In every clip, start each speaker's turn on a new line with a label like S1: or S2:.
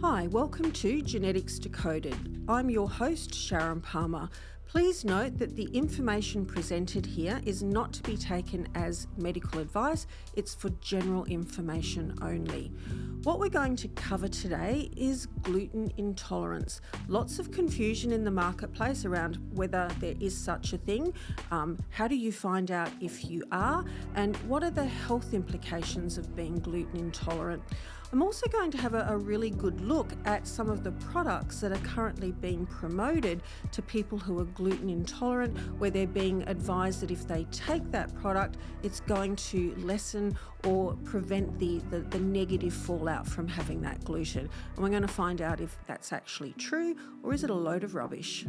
S1: Hi, welcome to Genetics Decoded. I'm your host, Sharon Palmer. Please note that the information presented here is not to be taken as medical advice, it's for general information only. What we're going to cover today is gluten intolerance. Lots of confusion in the marketplace around whether there is such a thing, how do you find out if you are, and what are the health implications of being gluten intolerant. I'm also going to have a really good look at some of the products that are currently being promoted to people who are gluten intolerant, where they're being advised that if they take that product, it's going to lessen or prevent the negative fallout from having that gluten. And we're going to find out if that's actually true or is it a load of rubbish.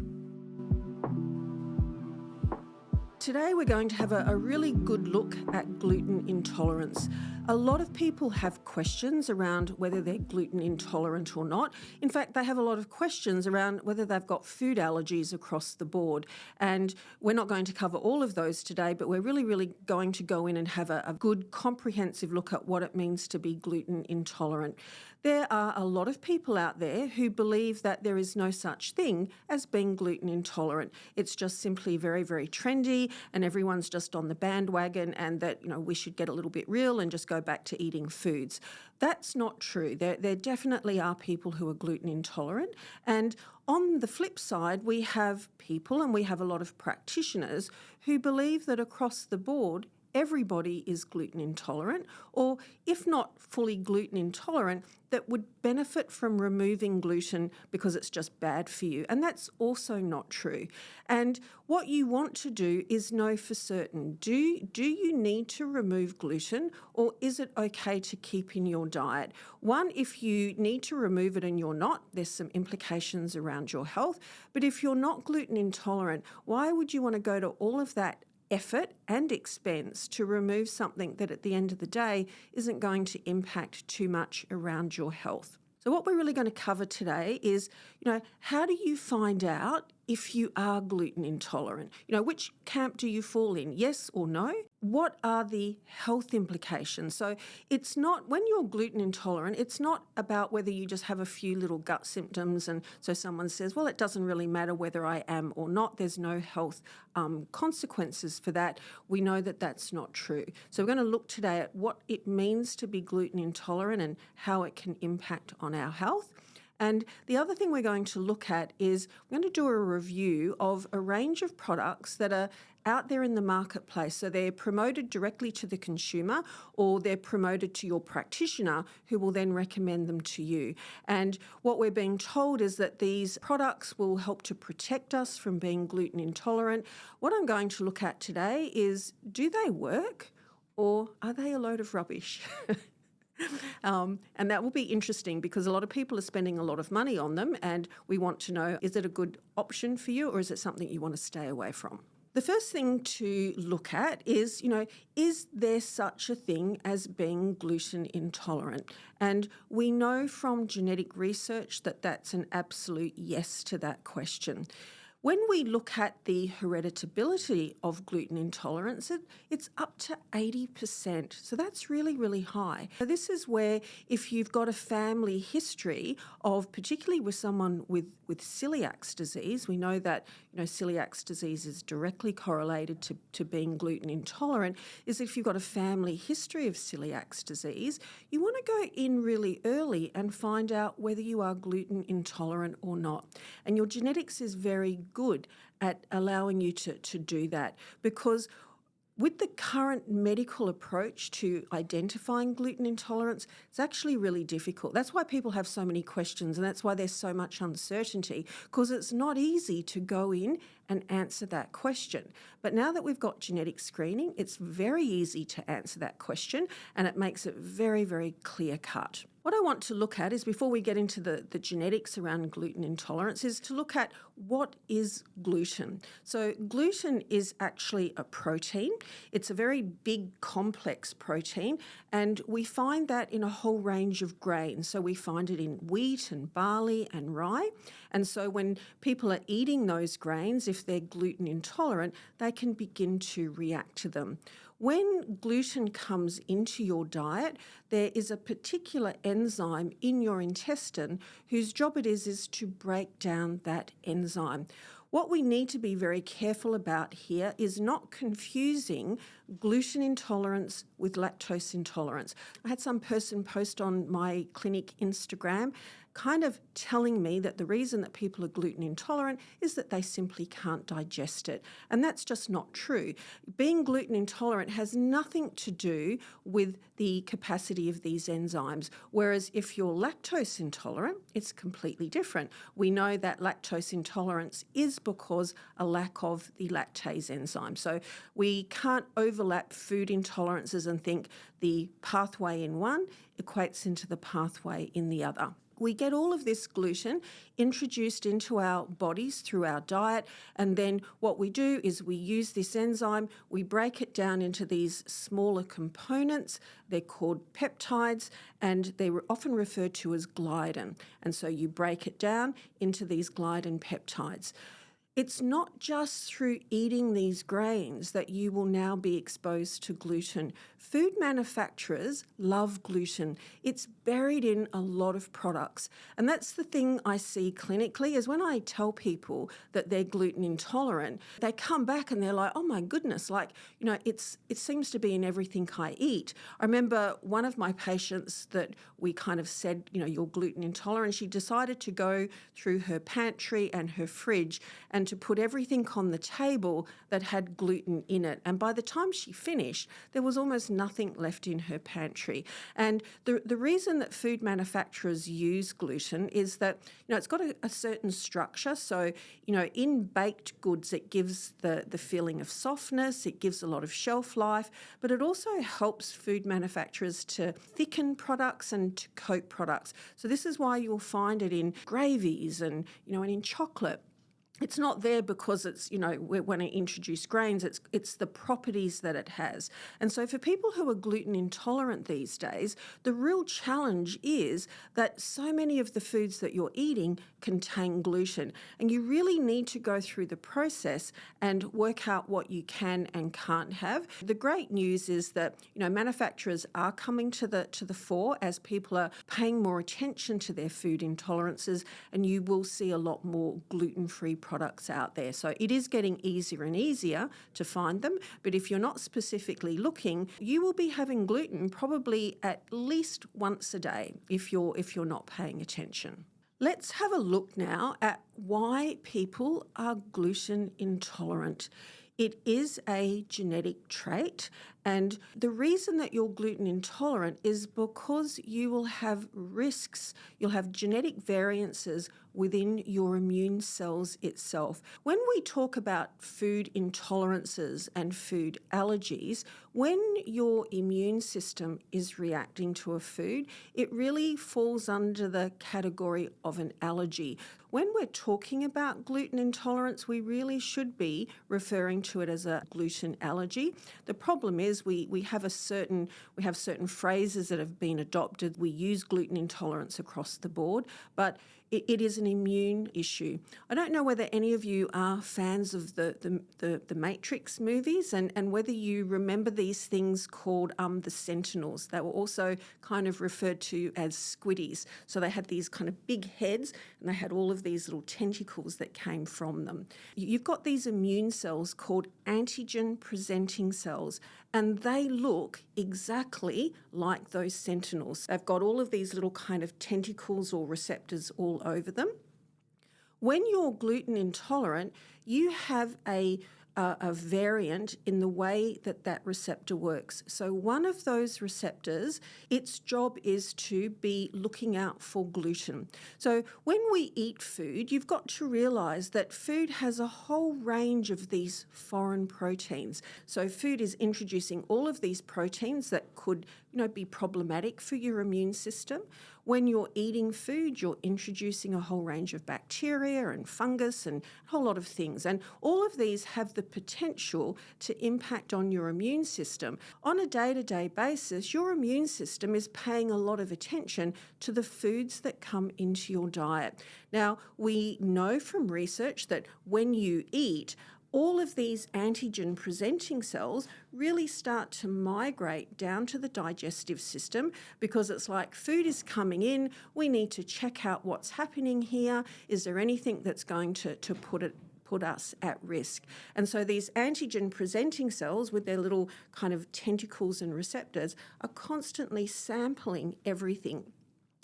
S1: Today we're going to have a really good look at gluten intolerance. A lot of people have questions around whether they're gluten intolerant or not. In fact, they have a lot of questions around whether they've got food allergies across the board. And we're not going to cover all of those today, but we're really going to go in and have a good comprehensive look at what it means to be gluten intolerant. There are a lot of people out there who believe that there is no such thing as being gluten intolerant. It's just simply very trendy and everyone's just on the bandwagon, and that, we should get a little bit real and just go back to eating foods. That's not true. There definitely are people who are gluten intolerant, and on the flip side, we have people and we have a lot of practitioners who believe that across the board, everybody is gluten intolerant, or if not fully gluten intolerant, that would benefit from removing gluten because it's just bad for you. And that's also not true. And what you want to do is know for certain, do you need to remove gluten, or is it okay to keep in your diet? One, if you need to remove it and you're not, there's some implications around your health. But if you're not gluten intolerant, why would you want to go to all of that effort and expense to remove something that at the end of the day isn't going to impact too much around your health? So what we're really going to cover today is, how do you find out if you are gluten intolerant? Which camp do you fall in, yes or no? What are the health implications? So it's not, when you're gluten intolerant, it's not about whether you just have a few little gut symptoms and so someone says, well, it doesn't really matter whether I am or not. There's no health consequences for that. We know that that's not true. So we're going to look today at what it means to be gluten intolerant and how it can impact on our health. And the other thing we're going to look at is we're going to do a review of a range of products that are out there in the marketplace. So they're promoted directly to the consumer, or they're promoted to your practitioner, who will then recommend them to you. And what we're being told is that these products will help to protect us from being gluten intolerant. What I'm going to look at today is, do they work, or are they a load of rubbish? And that will be interesting because a lot of people are spending a lot of money on them, and we want to know, is it a good option for you, or is it something you want to stay away from? The first thing to look at is, is there such a thing as being gluten intolerant? And we know from genetic research that that's an absolute yes to that question. When we look at the hereditability of gluten intolerance, it's up to 80%. So that's really high. So this is where if you've got a family history of, particularly with someone with celiac disease, we know that celiac disease is directly correlated to being gluten intolerant, is if you've got a family history of celiac disease, you want to go in really early and find out whether you are gluten intolerant or not. And your genetics is very good at allowing you to do that, because with the current medical approach to identifying gluten intolerance, it's actually really difficult. That's why people have so many questions, and that's why there's so much uncertainty, because it's not easy to go in and answer that question. But now that we've got genetic screening, it's very easy to answer that question, and it makes it very clear cut. What I want to look at is, before we get into the genetics around gluten intolerance, is to look at what is gluten. So gluten is actually a protein. It's a very big, complex protein, and we find that in a whole range of grains. So we find it in wheat and barley and rye. And so when people are eating those grains, if they're gluten intolerant, they can begin to react to them. When gluten comes into your diet, there is a particular enzyme in your intestine whose job it is to break down that enzyme. What we need to be very careful about here is not confusing gluten intolerance with lactose intolerance. I had some person post on my clinic Instagram kind of telling me that the reason that people are gluten intolerant is that they simply can't digest it. And that's just not true. Being gluten intolerant has nothing to do with the capacity of these enzymes, whereas if you're lactose intolerant, it's completely different. We know that lactose intolerance is because a lack of the lactase enzyme. So we can't overlap food intolerances and think the pathway in one equates into the pathway in the other. We get all of this gluten introduced into our bodies through our diet, and then what we do is we use this enzyme, we break it down into these smaller components. They're called peptides, and they're often referred to as gluten. And so you break it down into these gluten peptides. It's not just through eating these grains that you will now be exposed to gluten. Food manufacturers love gluten. It's buried in a lot of products. And that's the thing I see clinically is when I tell people that they're gluten intolerant, they come back and they're like, oh my goodness, it seems to be in everything I eat. I remember one of my patients that we kind of said, you're gluten intolerant. She decided to go through her pantry and her fridge and to put everything on the table that had gluten in it. And by the time she finished, there was almost nothing left in her pantry. And the reason that food manufacturers use gluten is that, it's got a certain structure. So, in baked goods, it gives the feeling of softness, it gives a lot of shelf life, but it also helps food manufacturers to thicken products and to coat products. So this is why you'll find it in gravies and in chocolate. It's not there because it's, when I introduce grains, it's the properties that it has. And so for people who are gluten intolerant these days, the real challenge is that so many of the foods that you're eating contain gluten. And you really need to go through the process and work out what you can and can't have. The great news is that, manufacturers are coming to the fore as people are paying more attention to their food intolerances, and you will see a lot more gluten-free products out there. So it is getting easier and easier to find them, but if you're not specifically looking, you will be having gluten probably at least once a day if you're not paying attention. Let's have a look now at why people are gluten intolerant. It is a genetic trait, and the reason that you're gluten intolerant is because you will have risks. You'll have genetic variances within your immune cells itself. When we talk about food intolerances and food allergies, when your immune system is reacting to a food, it really falls under the category of an allergy. When we're talking about gluten intolerance, we really should be referring to it as a gluten allergy. The problem is we have certain phrases that have been adopted. We use gluten intolerance across the board, but it is an immune issue. I don't know whether any of you are fans of the Matrix movies and whether you remember these things called the Sentinels. They were also kind of referred to as squiddies. So they had these kind of big heads and they had all of these little tentacles that came from them. You've got these immune cells called antigen-presenting cells, and they look exactly like those sentinels. They've got all of these little kind of tentacles or receptors all over them. When you're gluten intolerant, you have a variant in the way that receptor works. So one of those receptors, its job is to be looking out for gluten. So when we eat food, you've got to realise that food has a whole range of these foreign proteins. So food is introducing all of these proteins that could, be problematic for your immune system. When you're eating food, you're introducing a whole range of bacteria and fungus and a whole lot of things. And all of these have the potential to impact on your immune system. On a day-to-day basis, your immune system is paying a lot of attention to the foods that come into your diet. Now, we know from research that when you eat, all of these antigen presenting cells really start to migrate down to the digestive system, because it's like food is coming in, we need to check out what's happening here. Is there anything that's going to put us at risk? And so these antigen presenting cells with their little kind of tentacles and receptors are constantly sampling everything.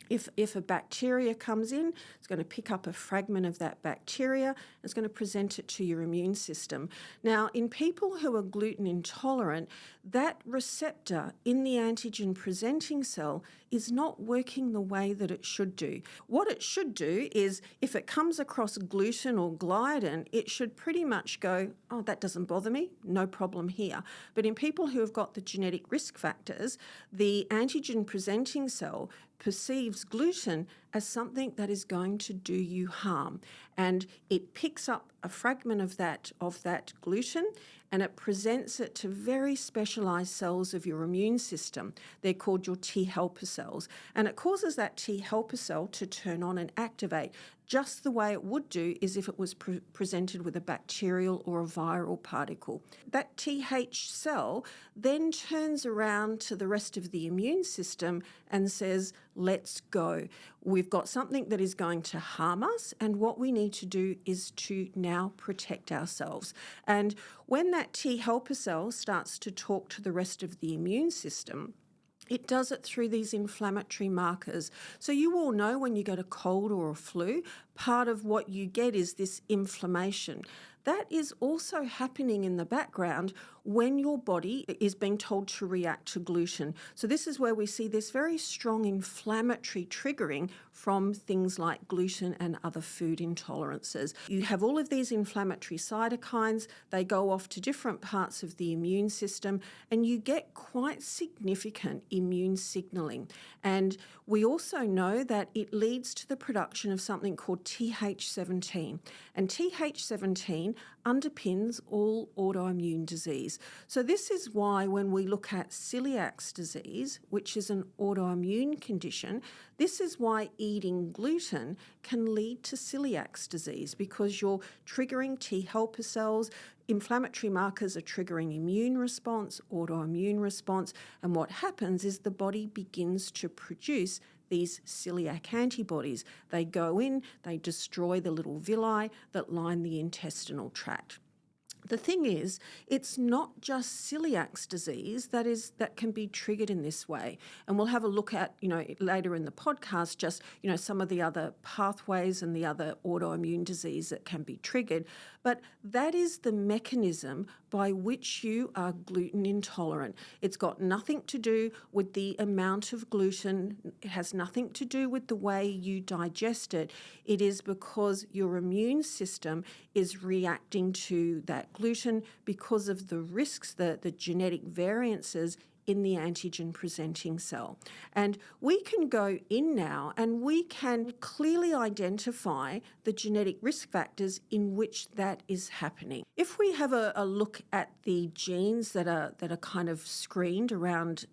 S1: If a bacteria comes in, it's going to pick up a fragment of that bacteria, and it's going to present it to your immune system. Now, in people who are gluten intolerant, that receptor in the antigen presenting cell is not working the way that it should do. What it should do is, if it comes across gluten or gliadin, it should pretty much go, oh, that doesn't bother me, no problem here. But in people who have got the genetic risk factors, the antigen presenting cell perceives gluten as something that is going to do you harm, and it picks up a fragment of that gluten, and it presents it to very specialised cells of your immune system. They're called your T helper cells, and it causes that T helper cell to turn on and activate just the way it would do is if it was presented with a bacterial or a viral particle. That TH cell then turns around to the rest of the immune system and says, let's go. We've got something that is going to harm us, and what we need to do is to now protect ourselves. And when that T helper cell starts to talk to the rest of the immune system, it does it through these inflammatory markers. So you all know when you get a cold or a flu, part of what you get is this inflammation. That is also happening in the background when your body is being told to react to gluten. So this is where we see this very strong inflammatory triggering from things like gluten and other food intolerances. You have all of these inflammatory cytokines, they go off to different parts of the immune system, and you get quite significant immune signalling. And we also know that it leads to the production of something called Th17. And Th17 underpins all autoimmune disease. So this is why when we look at celiac disease, which is an autoimmune condition, this is why eating gluten can lead to celiac disease, because you're triggering T helper cells, inflammatory markers are triggering immune response, autoimmune response, and what happens is the body begins to produce these celiac antibodies. They go in, they destroy the little villi that line the intestinal tract. The thing is, it's not just celiac disease that can be triggered in this way. And we'll have a look at, later in the podcast, just, some of the other pathways and the other autoimmune disease that can be triggered. But that is the mechanism by which you are gluten intolerant. It's got nothing to do with the amount of gluten. It has nothing to do with the way you digest it. It is because your immune system is reacting to that gluten because of the risks, the genetic variances in the antigen presenting cell. And we can go in now and we can clearly identify the genetic risk factors in which that is happening. If we have a look at the genes that are kind of screened around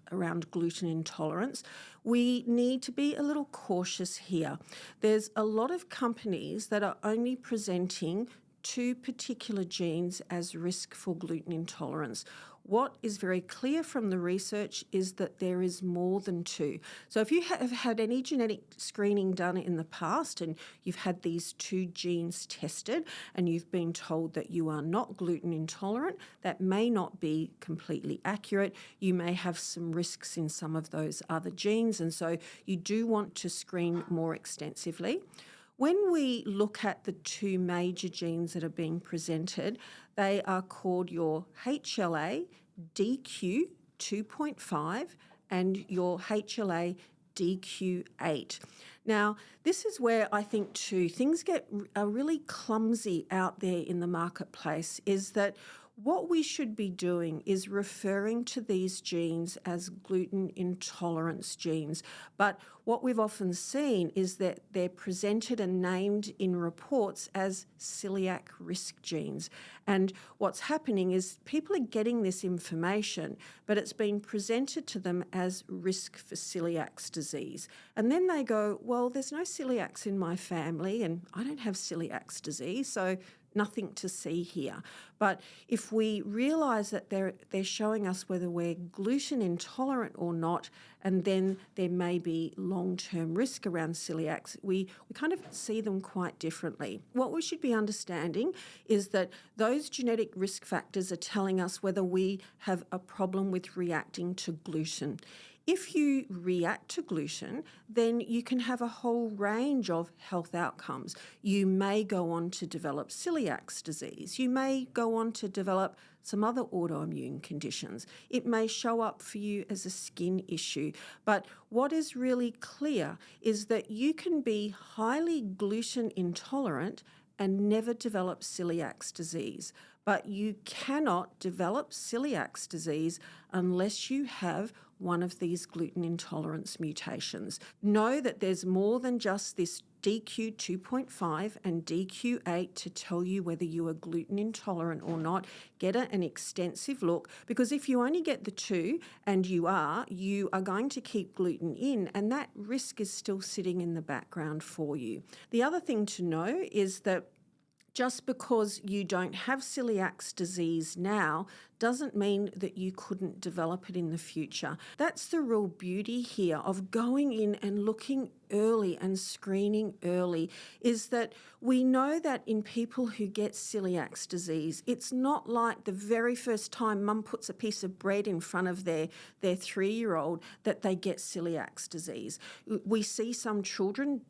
S1: gluten intolerance, we need to be a little cautious here. There's a lot of companies that are only presenting 2 particular genes as risk for gluten intolerance. What is very clear from the research is that there is more than 2. So if you have had any genetic screening done in the past and you've had these 2 genes tested and you've been told that you are not gluten intolerant, that may not be completely accurate. You may have some risks in some of those other genes, and so you do want to screen more extensively. When we look at the 2 major genes that are being presented, they are called your HLA DQ 2.5 and your HLA DQ8. Now, this is where I think too things are really clumsy out there in the marketplace, is that what we should be doing is referring to these genes as gluten intolerance genes. But what we've often seen is that they're presented and named in reports as celiac risk genes. And what's happening is people are getting this information, but it's been presented to them as risk for celiac disease. And then they go, well, there's no celiacs in my family and I don't have celiac disease, so nothing to see here. But if we realise that they're showing us whether we're gluten intolerant or not, and then there may be long-term risk around celiacs, we kind of see them quite differently. What we should be understanding is that those genetic risk factors are telling us whether we have a problem with reacting to gluten. If you react to gluten, then you can have a whole range of health outcomes. You may go on to develop celiac disease. You may go on to develop some other autoimmune conditions. It may show up for you as a skin issue. But what is really clear is that you can be highly gluten intolerant and never develop celiac disease. But you cannot develop celiac disease unless you have one of these gluten intolerance mutations. Know that there's more than just this DQ 2.5 and DQ8 to tell you whether you are gluten intolerant or not. Get an extensive look, because if you only get the two and you are going to keep gluten in, and that risk is still sitting in the background for you. The other thing to know is that just because you don't have celiac disease now doesn't mean that you couldn't develop it in the future. That's the real beauty here of going in and looking early and screening early, is that we know that in people who get celiac disease, it's not like the very first time mum puts a piece of bread in front of their 3-year-old that they get celiac disease. We see some children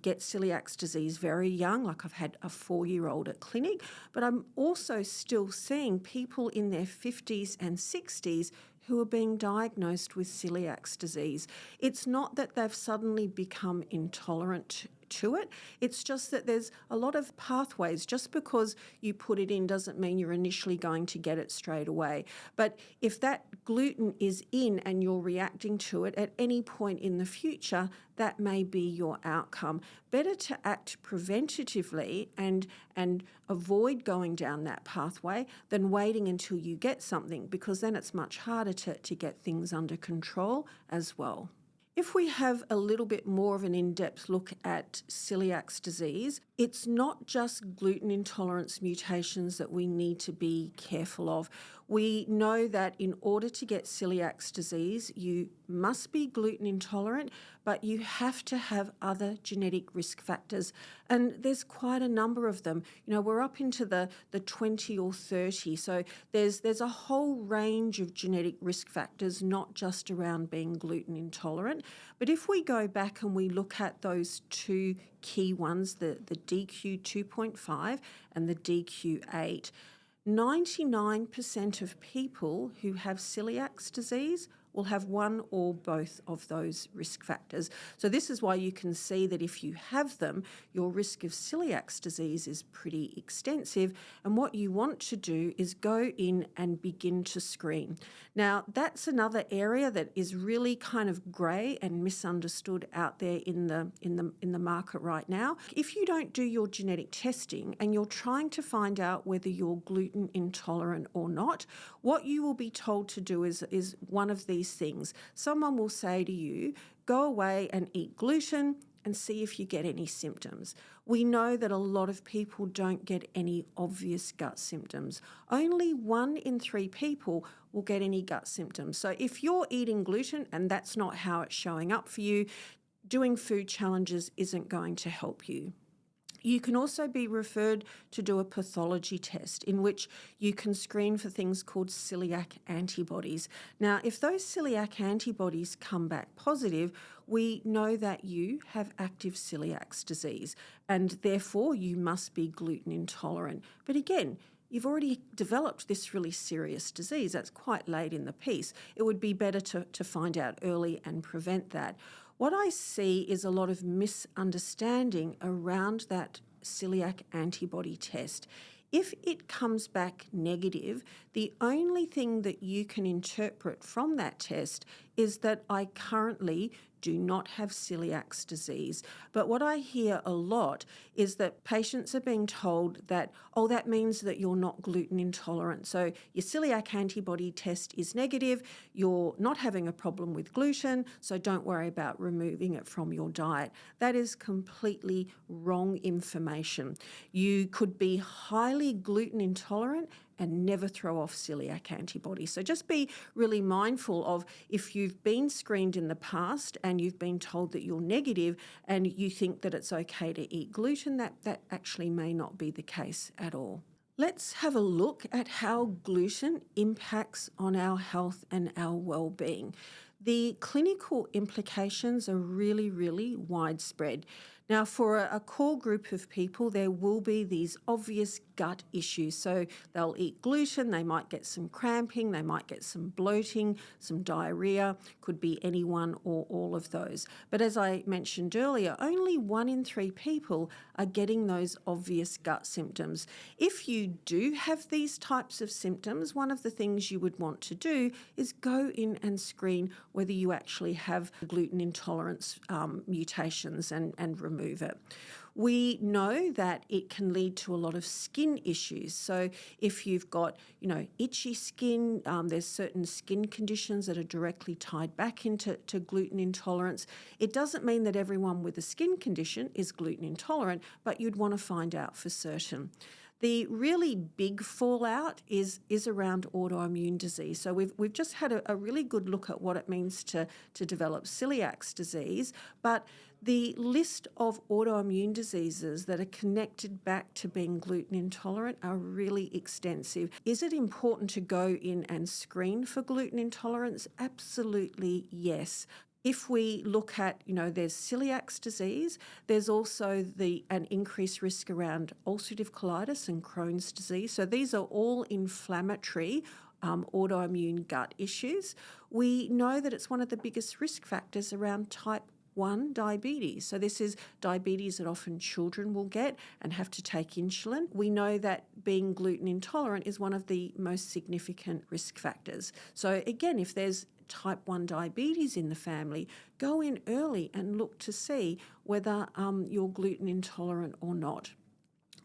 S1: get celiac disease very young, like I've had a 4-year-old at clinic, but I'm also still seeing people in their 50s and 60s who are being diagnosed with celiac disease. It's not that they've suddenly become intolerant to it. It's just that there's a lot of pathways. Just because you put it in doesn't mean you're initially going to get it straight away. But if that gluten is in and you're reacting to it at any point in the future, that may be your outcome. Better to act preventatively and avoid going down that pathway than waiting until you get something, because then it's much harder to get things under control as well. If we have a little bit more of an in-depth look at celiac disease, it's not just gluten intolerance mutations that we need to be careful of. We know that in order to get celiac disease, you must be gluten intolerant, but you have to have other genetic risk factors. And there's quite a number of them. You know, we're up into the 20 or 30. So there's a whole range of genetic risk factors, not just around being gluten intolerant. But if we go back and we look at those two key ones, the DQ 2.5 and the DQ8, 99% of people who have celiac disease will have one or both of those risk factors. So this is why you can see that if you have them, your risk of celiac disease is pretty extensive. And what you want to do is go in and begin to screen. Now, that's another area that is really kind of grey and misunderstood out there in the market right now. If you don't do your genetic testing and you're trying to find out whether you're gluten intolerant or not, what you will be told to do is one of these things. Someone will say to you, go away and eat gluten and see if you get any symptoms. We know that a lot of people don't get any obvious gut symptoms. Only 1 in 3 people will get any gut symptoms. So if you're eating gluten and that's not how it's showing up for you, doing food challenges isn't going to help you. You can also be referred to do a pathology test in which you can screen for things called celiac antibodies. Now, if those celiac antibodies come back positive, we know that you have active celiac disease and therefore you must be gluten intolerant. But again, you've already developed this really serious disease. That's quite late in the piece. It would be better to find out early and prevent that. What I see is a lot of misunderstanding around that celiac antibody test. If it comes back negative, the only thing that you can interpret from that test is that I currently do not have celiac disease. But what I hear a lot is that patients are being told that, oh, that means that you're not gluten intolerant. So your celiac antibody test is negative, you're not having a problem with gluten, so don't worry about removing it from your diet. That is completely wrong information. You could be highly gluten intolerant and never throw off celiac antibodies. So just be really mindful of, if you've been screened in the past and you've been told that you're negative and you think that it's okay to eat gluten, that actually may not be the case at all. Let's have a look at how gluten impacts on our health and our well-being. The clinical implications are really, really widespread. Now, for a core group of people, there will be these obvious gut issues. So they'll eat gluten, they might get some cramping, they might get some bloating, some diarrhea, could be any one or all of those. But as I mentioned earlier, only 1 in 3 people are getting those obvious gut symptoms. If you do have these types of symptoms, one of the things you would want to do is go in and screen whether you actually have gluten intolerance mutations and remove it. We know that it can lead to a lot of skin issues. So if you've got, itchy skin, there's certain skin conditions that are directly tied back into gluten intolerance. It doesn't mean that everyone with a skin condition is gluten intolerant, but you'd want to find out for certain. The really big fallout is around autoimmune disease. So we've just had a really good look at what it means to develop celiac disease, but the list of autoimmune diseases that are connected back to being gluten intolerant are really extensive. Is it important to go in and screen for gluten intolerance? Absolutely yes. If we look at, there's celiac disease, there's also an increased risk around ulcerative colitis and Crohn's disease. So these are all inflammatory autoimmune gut issues. We know that it's one of the biggest risk factors around type 1 diabetes. So this is diabetes that often children will get and have to take insulin. We know that being gluten intolerant is one of the most significant risk factors. So again, if there's type 1 diabetes in the family, go in early and look to see whether you're gluten intolerant or not.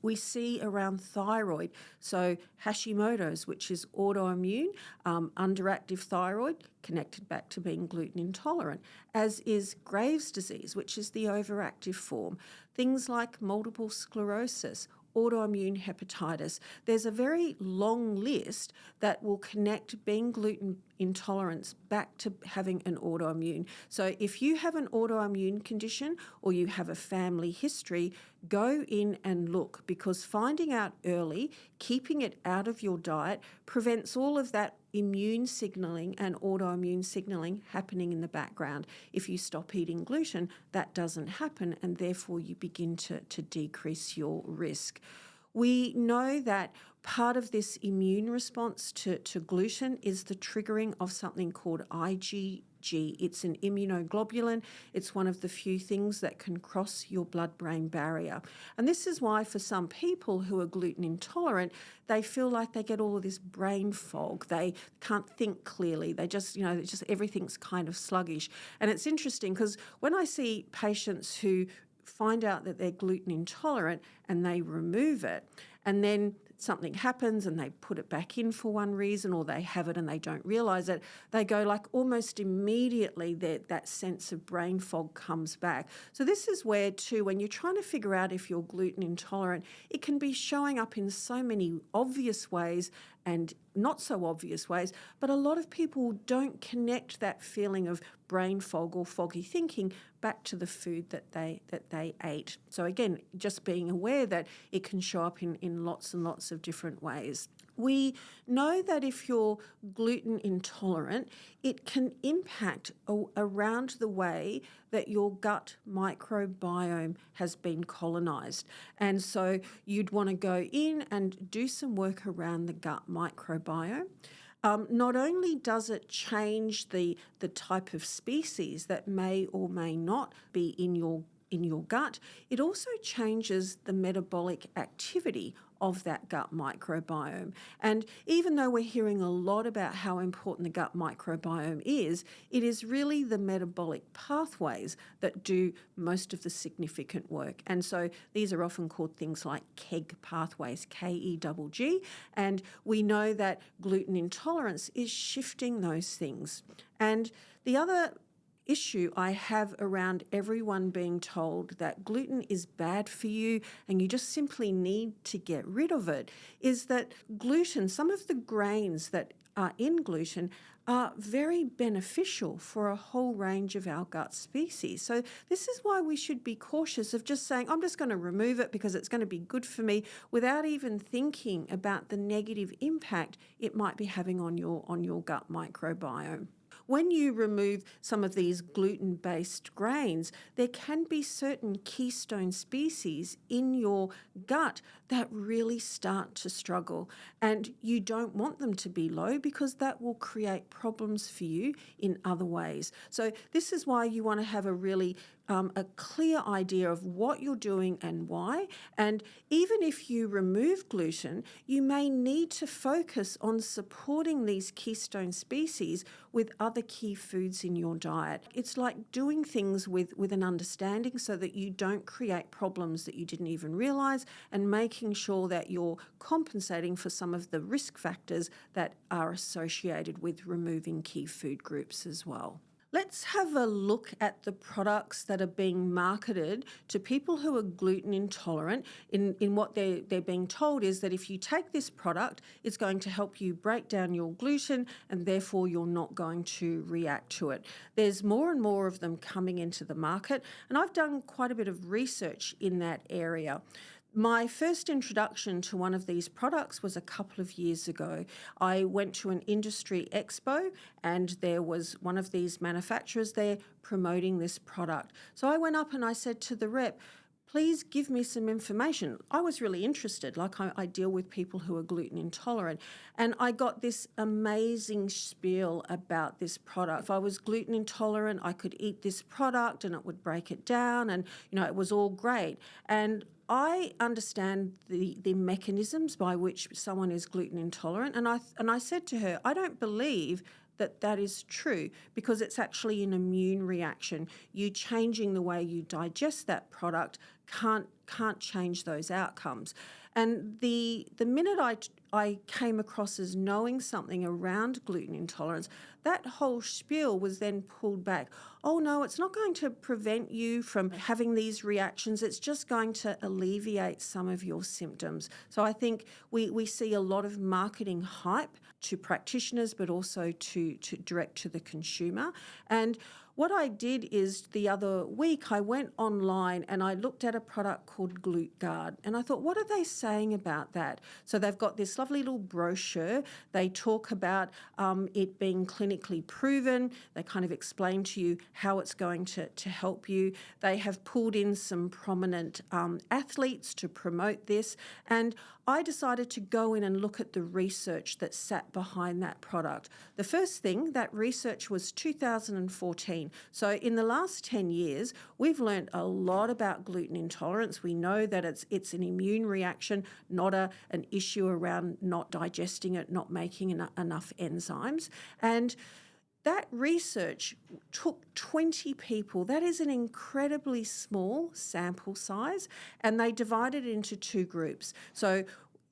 S1: We see around thyroid, so Hashimoto's, which is autoimmune, underactive thyroid, connected back to being gluten intolerant, as is Graves' disease, which is the overactive form. Things like multiple sclerosis, autoimmune hepatitis. There's a very long list that will connect being gluten intolerance back to having an autoimmune. So if you have an autoimmune condition or you have a family history, go in and look, because finding out early, keeping it out of your diet, prevents all of that immune signalling and autoimmune signalling happening in the background. If you stop eating gluten, that doesn't happen, and therefore you begin to decrease your risk. We know that part of this immune response to gluten is the triggering of something called IgG. It's an immunoglobulin. It's one of the few things that can cross your blood-brain barrier. And this is why for some people who are gluten intolerant, they feel like they get all of this brain fog. They can't think clearly. They just, everything's kind of sluggish. And it's interesting because when I see patients who find out that they're gluten intolerant and they remove it, and then something happens and they put it back in for one reason, or they have it and they don't realise it, they go like almost immediately that sense of brain fog comes back. So this is where too, when you're trying to figure out if you're gluten intolerant, it can be showing up in so many obvious ways and not so obvious ways, but a lot of people don't connect that feeling of brain fog or foggy thinking back to the food that they ate. So again, just being aware that it can show up in lots and lots of different ways. We know that if you're gluten intolerant, it can impact around the way that your gut microbiome has been colonised. And so you'd want to go in and do some work around the gut microbiome. Not only does it change the type of species that may or may not be in your in your gut, it also changes the metabolic activity of that gut microbiome. And even though we're hearing a lot about how important the gut microbiome is, it is really the metabolic pathways that do most of the significant work. And so these are often called things like KEGG pathways, KEGG, and we know that gluten intolerance is shifting those things. And the other issue I have around everyone being told that gluten is bad for you and you just simply need to get rid of it is that gluten, some of the grains that are in gluten, are very beneficial for a whole range of our gut species. So this is why we should be cautious of just saying, I'm just going to remove it because it's going to be good for me, without even thinking about the negative impact it might be having on your gut microbiome. When you remove some of these gluten-based grains, there can be certain keystone species in your gut that really start to struggle. And you don't want them to be low because that will create problems for you in other ways. So this is why you want to have a really a clear idea of what you're doing and why. And even if you remove gluten, you may need to focus on supporting these keystone species with other key foods in your diet. It's like doing things with an understanding so that you don't create problems that you didn't even realize, and making sure that you're compensating for some of the risk factors that are associated with removing key food groups as well. Let's have a look at the products that are being marketed to people who are gluten intolerant. In what they're being told is that if you take this product, it's going to help you break down your gluten and therefore you're not going to react to it. There's more and more of them coming into the market, and I've done quite a bit of research in that area. My first introduction to one of these products was a couple of years ago. I went to an industry expo and there was one of these manufacturers there promoting this product. So I went up and I said to the rep, please give me some information. I was really interested, like I deal with people who are gluten intolerant. And I got this amazing spiel about this product. If I was gluten intolerant, I could eat this product and it would break it down, and it was all great. And I understand the mechanisms by which someone is gluten intolerant, and I said to her, I don't believe that is true, because it's actually an immune reaction. You changing the way you digest that product can't change those outcomes. And the minute I came across as knowing something around gluten intolerance, that whole spiel was then pulled back. Oh no, it's not going to prevent you from having these reactions. It's just going to alleviate some of your symptoms. So I think we see a lot of marketing hype to practitioners, but also to direct to the consumer. And what I did is the other week I went online and I looked at a product called Gluten, and I thought, what are they saying about that? So they've got this lovely little brochure. They talk about it being clinically proven. They kind of explain to you how it's going to help you. They have pulled in some prominent athletes to promote this, and I decided to go in and look at the research that sat behind that product. The first thing, that research was 2014. So in the last 10 years, we've learned a lot about gluten intolerance. We know that it's an immune reaction, not an issue around not digesting it, not making enough enzymes. And that research took 20 people. That is an incredibly small sample size, and they divided it into two groups. So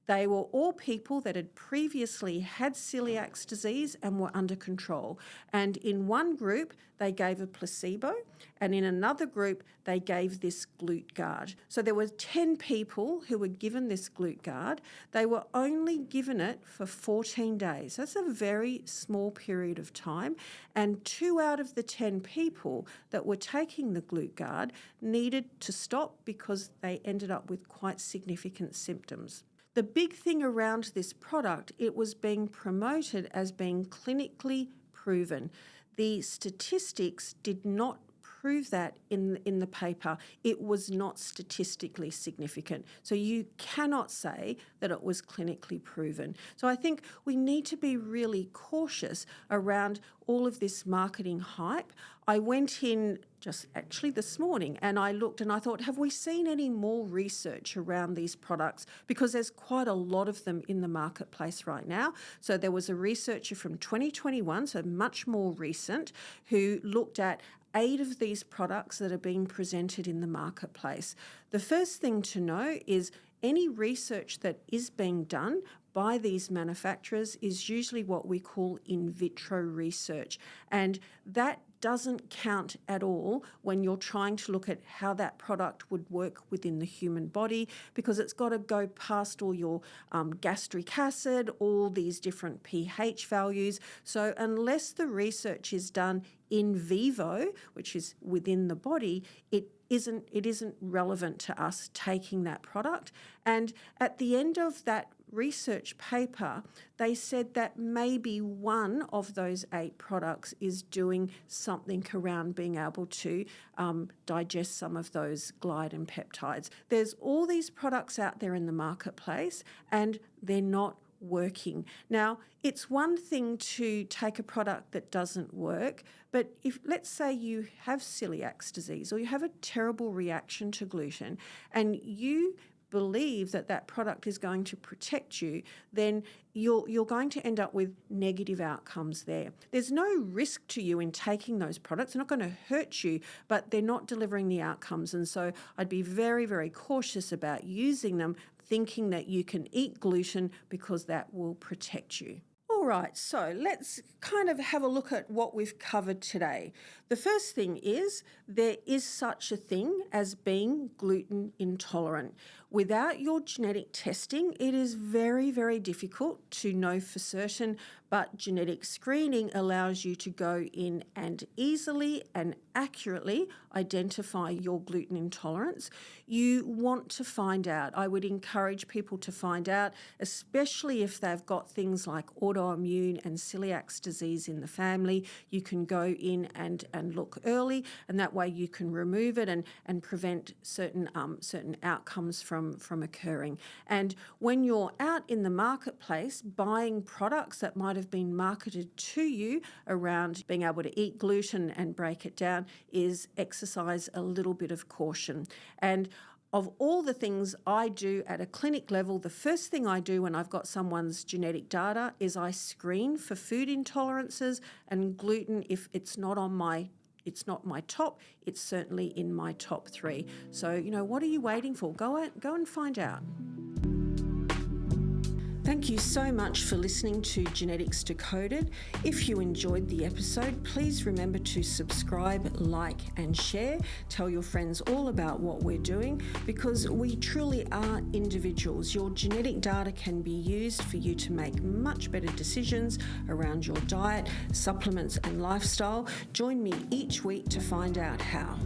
S1: they were all people that had previously had celiac disease and were under control. And in one group, they gave a placebo, and in another group, they gave this Gluten. So there were 10 people who were given this Gluten. They were only given it for 14 days. That's a very small period of time. And 2 out of the 10 people that were taking the Gluten needed to stop because they ended up with quite significant symptoms. The big thing around this product, it was being promoted as being clinically proven. The statistics did not prove that in the paper. It was not statistically significant. So you cannot say that it was clinically proven. So I think we need to be really cautious around all of this marketing hype. I went in just actually this morning and I looked and I thought, have we seen any more research around these products? Because there's quite a lot of them in the marketplace right now. So there was a researcher from 2021, so much more recent, who looked at 8 of these products that are being presented in the marketplace. The first thing to know is any research that is being done by these manufacturers is usually what we call in vitro research. And that doesn't count at all when you're trying to look at how that product would work within the human body, because it's got to go past all your gastric acid, all these different pH values. So unless the research is done in vivo, which is within the body, it isn't relevant to us taking that product. And at the end of that research paper, they said that maybe one of those 8 products is doing something around being able to digest some of those gliadin peptides. There's all these products out there in the marketplace and they're not working. Now, it's one thing to take a product that doesn't work, but if, let's say you have celiac disease or you have a terrible reaction to gluten and you believe that that product is going to protect you, then you're going to end up with negative outcomes there. There's no risk to you in taking those products. They're not going to hurt you, but they're not delivering the outcomes. And so I'd be very, very cautious about using them, thinking that you can eat gluten because that will protect you. All right, so let's kind of have a look at what we've covered today. The first thing is there is such a thing as being gluten intolerant. Without your genetic testing, it is very, very difficult to know for certain, but genetic screening allows you to go in and easily and accurately identify your gluten intolerance. You want to find out. I would encourage people to find out, especially if they've got things like autoimmune and celiac disease in the family. You can go in and look early, and that way you can remove it and prevent certain outcomes from occurring. And when you're out in the marketplace buying products that might have been marketed to you around being able to eat gluten and break it down, is exercise a little bit of caution. And of all the things I do at a clinic level, the first thing I do when I've got someone's genetic data is I screen for food intolerances, and gluten, if it's not my top, it's certainly in my top 3. So, what are you waiting for? Go and find out. Thank you so much for listening to Genetics Decoded. If you enjoyed the episode, please remember to subscribe, like, and share. Tell your friends all about what we're doing, because we truly are individuals. Your genetic data can be used for you to make much better decisions around your diet, supplements, and lifestyle. Join me each week to find out how.